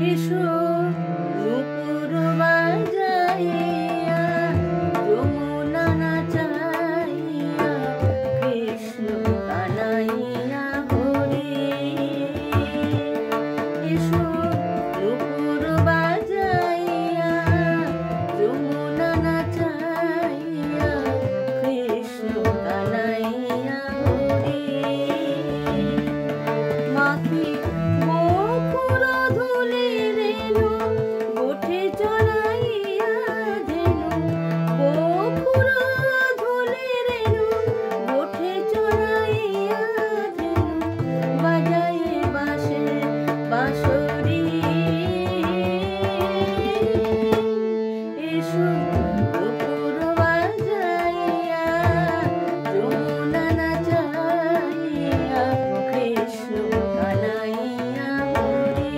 এসো নূপুর বাজাইয়া যমুনা নাচাইয়া কৃষ্ণ কানাইয়া হরি। এসো নূপুর বাজাইয়া যমুনা নাচাইয়া কৃষ্ণ কানাইয়া হরি। মাখি বকুল ধুলি রেণু গোঠে চড়াইয়া ধেনু, বকুল ধুলি রেণু গোঠে চড়াইয়া ধেনু, বাজায়ে বাঁশে বাঁশরি। এসো নূপুর বাজাইয়া যমুনা নাচাইয়া কৃষ্ণ কানাইয়া হরি।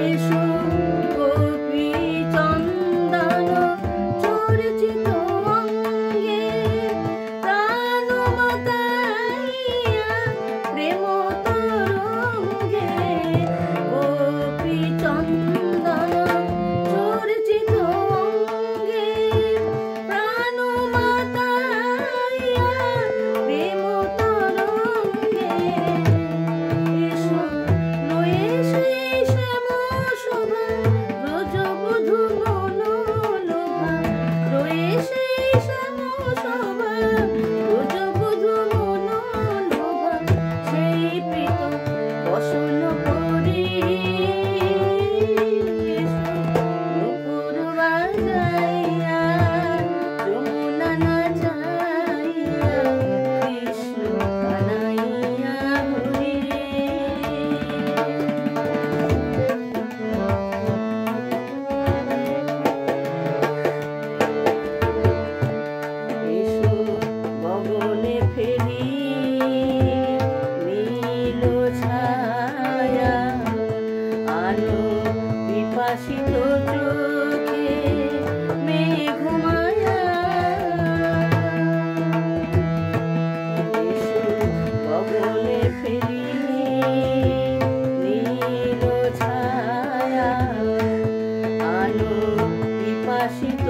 এসো গোপী চন্দন চর্চিত অঙ্গে প্রাণ মাতাইয়া প্রেম তরঙ্গে। গোপী চন্দন চর্চিত অঙ্গে প্রাণ মাতাইয়া প্রেম তরঙ্গে। এসো লয়ে সেই শ্যাম শোভা ব্রজবধূ মনোলোভা, লয়ে সেই শ্যাম শোভা ব্রজবধূ মনোলোভা, সেই প্রীত বসন করি। এসো নূপুর বাজাইয়া যমুনা নাচাইয়া কৃষ্ণ কানাইয়া হরি। এসো গগনে ফেরি নীল ছায়া, আলো বিপাসিত চোখে মেঘমায়া। এসো গগনে ফেরি নীল ছায়া, আলো বিপাসিত